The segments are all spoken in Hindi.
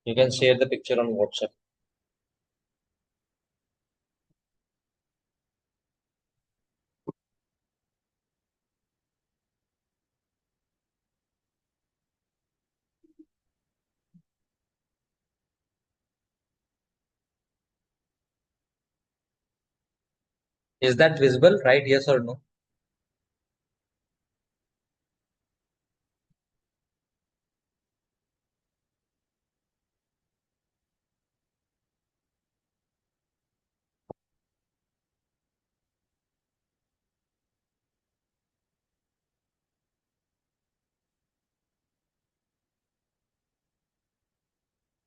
You can share the picture on WhatsApp. Is that visible, right? Yes or no?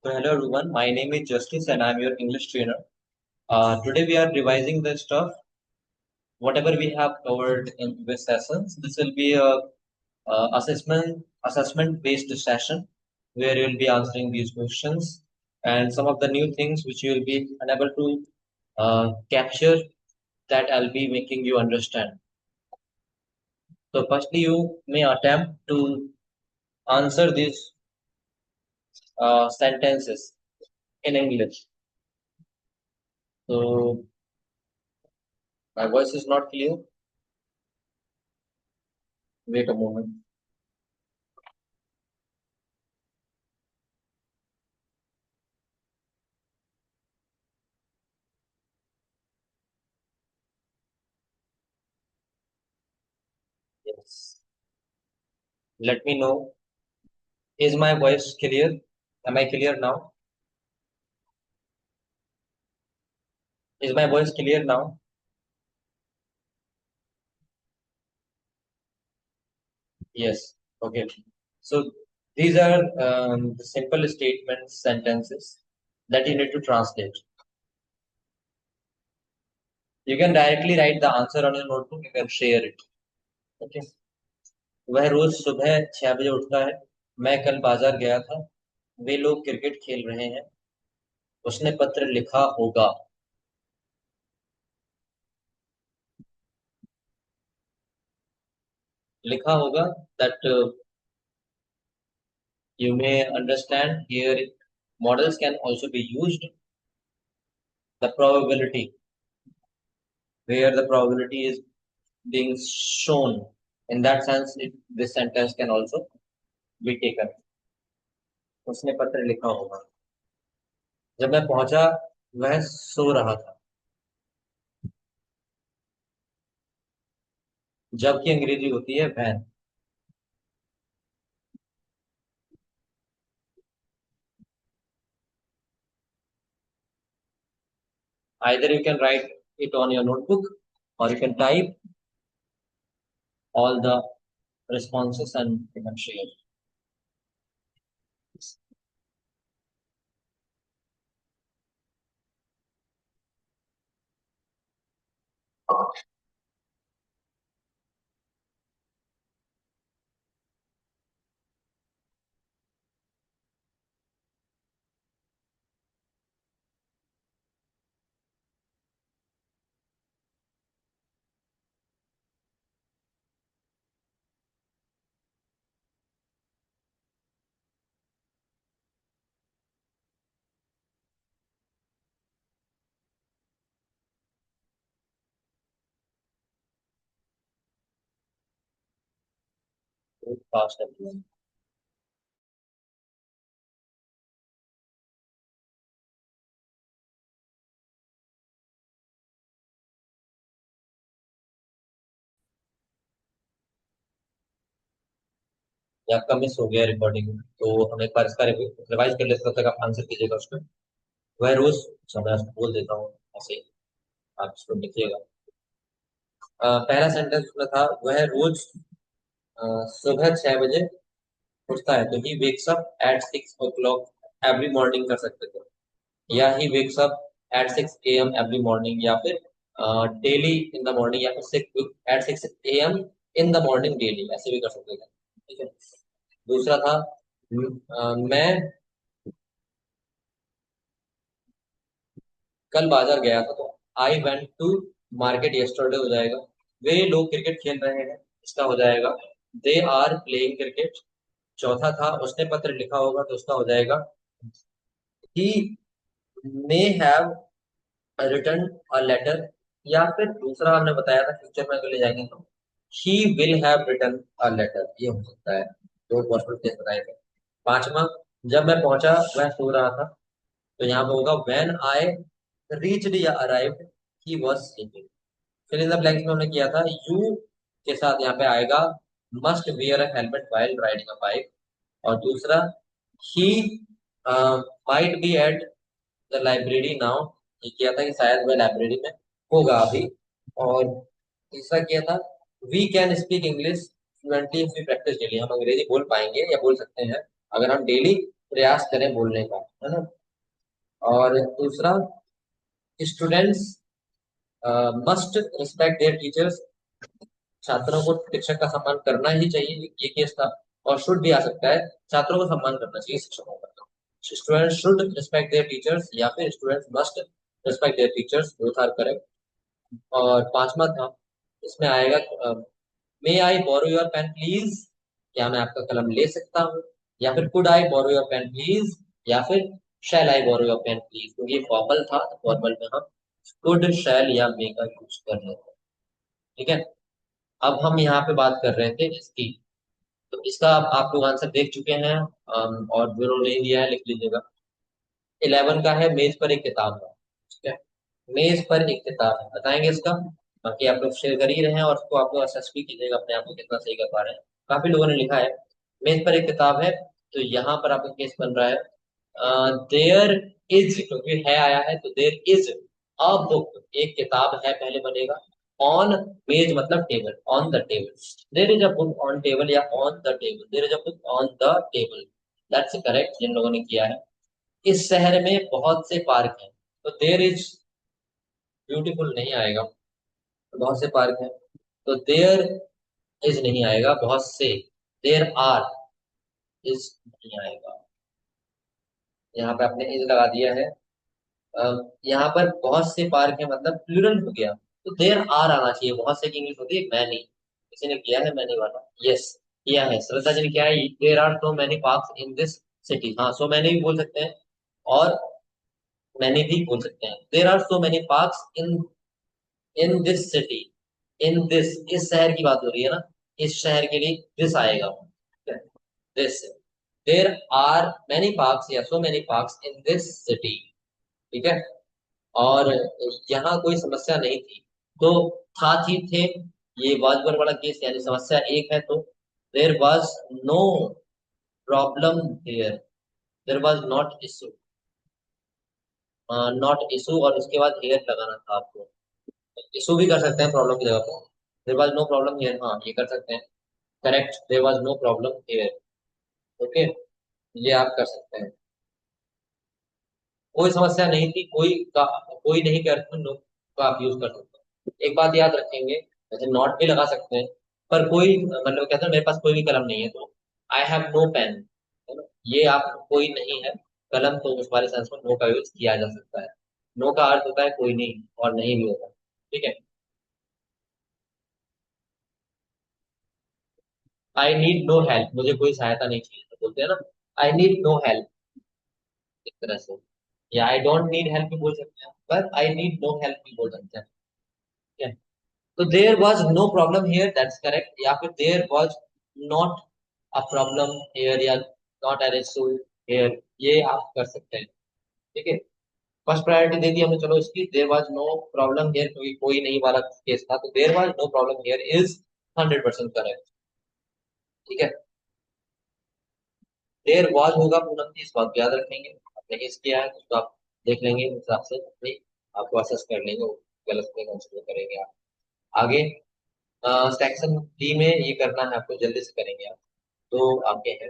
So hello everyone, my name is Justice and I'm your English trainer. Today we are revising the stuff, whatever we have covered in this sessions. This will be a assessment based session where you'll be answering these questions and some of the new things which you will be unable to capture that I'll be making you understand. So firstly, you may attempt to answer these sentences in English. So my voice is not clear. Wait a moment. Yes. Let me know. Is my voice clear? Am I clear now? Is my voice clear now? Yes. Okay. So these are the simple statements, sentences that you need to translate. You can directly write the answer on your notebook. You can share it. Okay. वह रोज सुबह 6 बजे उठता है. मैं कल बाजार गया था. वे लोग क्रिकेट खेल रहे हैं. उसने पत्र लिखा होगा. लिखा होगा. That you may understand here. Models can also be used. The probability, where the probability is being shown. In that sense, this sentence can also be taken. उसने पत्र लिखा होगा. जब मैं पहुंचा, वह सो रहा था. जब की अंग्रेजी होती है van. Either you can write it on your notebook or you can type all the responses and you can share. Very fast everyone. ये आपका मिस हो गया रिकॉर्डिंग में, तो हम एक बार इसका रिवाइज कर लेते हैं, तब तक आप आंसर कीजिएगा उसमें. वह रोज. अच्छा, मैं आपको बोल देता हूँ ऐसे ही, आप इसको लिखिएगा. पहला सेंटेंस उसमें था, वह रोज सुबह 6 बजे उठता है. तो he wakes up at 6 o'clock every morning कर सकते थे, या he wakes up at 6 a.m. Every morning, या फिर डेली इन द मॉर्निंग, या फिर at 6 a.m. In the morning daily, ऐसे भी कर सकते थे. ठीक है. दूसरा था, मैं कल बाजार गया था. तो I went to market yesterday हो जाएगा. वे लोग क्रिकेट खेल रहे हैं, इसका हो जाएगा दे आर प्लेइंग क्रिकेट. चौथा था, उसने पत्र लिखा होगा, तो उसका हो जाएगा he may have return a letter, या फिर दूसरा हमने बताया था फ्यूचर में अगर ले जाएंगे तो he will have return a letter, ये हो सकता है। दो पॉसिबल केस बताए थे। पांचवा, जब मैं पहुंचा वह सो रहा था, तो यहाँ पे होगा व्हेन आई रीच्ड या अराइव्ड ही वाज स्लीपिंग। फिर इन द ब्लैंक्स में हमने किया था यू के साथ यहाँ पे आएगा must wear a helmet while riding a bike. और दूसरा, he might be at the library now, ये किया था कि शायद वह लाइब्रेरी में होगा अभी। और तीसरा किया था we can speak English fluently if we practice daily, हम अंग्रेजी बोल पाएंगे या बोल सकते हैं अगर हम डेली प्रयास करें बोलने का, है ना। और दूसरा, students must respect their teachers, छात्रों को शिक्षक का सम्मान करना ही चाहिए, ये केस था। और शुड भी आ सकता है, छात्रों को सम्मान करना चाहिए शिक्षकों का। Students should respect their teachers या फिर students must respect their teachers, both are correct. और पांचवा था, इसमें आएगा may I borrow your pen please, क्या मैं आपका कलम ले सकता हूँ, या फिर could I borrow your pen please, या फिर shall I borrow your pen please. क्योंकि ये फॉर्मल था तो फॉर्मल में हम कुड शैल या मे का यूज कर लेते हैं। ठीक है। अब हम यहाँ पे बात कर रहे थे इसकी, तो इसका आप लोग आंसर देख चुके हैं, और जो नहीं दिया है लिख लीजिएगा। 11 का है मेज पर एक किताब है। ठीक है। मेज पर एक किताब है, बताएंगे इसका। बाकी आप लोग शेयर कर ही रहे हैं और उसको आप लोग असेस भी कीजिएगा अपने आप को कितना सही कर पा रहे हैं। काफी लोगों ने लिखा है मेज पर एक किताब है, तो यहाँ पर आपका केस बन रहा है देयर इज, क्योंकि है आया है तो देयर इज अ बुक, एक किताब है पहले बनेगा। ऑन मेज मतलब table, on the table, there is a book on table या on the table, there is a book on the table. That's correct जिन लोगों ने किया है। इस शहर में बहुत से पार्क हैं, तो देयर इज ब्यूटीफुल नहीं आएगा, बहुत से पार्क हैं, तो देयर इज नहीं आएगा, बहुत से देयर आर इज नहीं आएगा। यहाँ पे आपने इज लगा दिया है। यहाँ पर बहुत से पार्क है मतलब प्लूरल हो गया, तो देयर आर आना चाहिए, बहुत से की इंग्लिश होती है मैनी। किसी ने किया है मैनी वाला, यस किया है श्रद्धा जी ने, क्या है there are so many parks in this city, हाँ सो मैनी भी बोल सकते हैं और मैनी भी बोल सकते हैं। There are so many parks in in this city, in this इस शहर की बात हो रही है ना, इस शहर के लिए दिस आएगा, this. There are many parks या so many parks in this city. ठीक है। और यहाँ कोई समस्या नहीं थी, तो था थी थे, ये वाज वर वाला केस यानी समस्या एक है, तो there was no problem here, there was not issue, not issue और उसके बाद हियर लगाना था आपको। इशू भी कर सकते हैं प्रॉब्लम की जगह पर, there was no problem here, हाँ ये कर सकते हैं। Correct, there was no problem here. Okay, ये आप कर सकते हैं। कोई समस्या नहीं थी, कोई नहीं के अर्थ में नो का आप यूज कर सकते हैं। एक बात याद रखेंगे, जैसे नॉट भी लगा सकते हैं, पर कोई मतलब कहते हैं मेरे पास कोई भी कलम नहीं है, तो आई हैव नो पेन, है ना, ये आप कोई नहीं है कलम, तो उस वाले सेंस में नो का यूज किया जा सकता है। नो का अर्थ होता है कोई नहीं और नहीं भी होता। ठीक है। आई नीड नो हेल्प, मुझे कोई सहायता नहीं चाहिए, तो बोलते हैं ना आई नीड नो हेल्प, इस तरह से। या आई डोंट नीड हेल्प भी बोल सकते हैं, पर आई नीड नो हेल्प भी बोल सकते हैं। ठीक है? तो there was no problem here, that's correct, या फिर there was not a problem here या नॉट एन इशू हियर, ये आप कर सकते हैं। ठीक है। फर्स्ट प्रायोरिटी दे दी हमने, चलो इसकी there was no problem here क्योंकि कोई नहीं वाला केस था, तो there was no problem here is 100% correct. ठीक है। देयर वाज होगा पूनम की, इस बात को याद रखेंगे, आपने गेस किया है तो उसको आप देख लेंगे उस हिसाब से अपनी, आपको असेस कर लेंगे, गलत नहीं कंसिडर करेंगे आप। आगे सेक्शन डी में ये करना है आपको, जल्दी से करेंगे आप। तो आपके हैं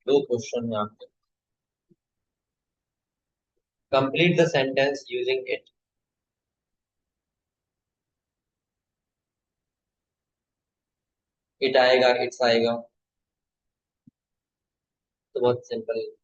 दो क्वेश्चन है आपके। Complete the sentence using it, it आएगा इट्स आएगा, तो बहुत सिंपल है।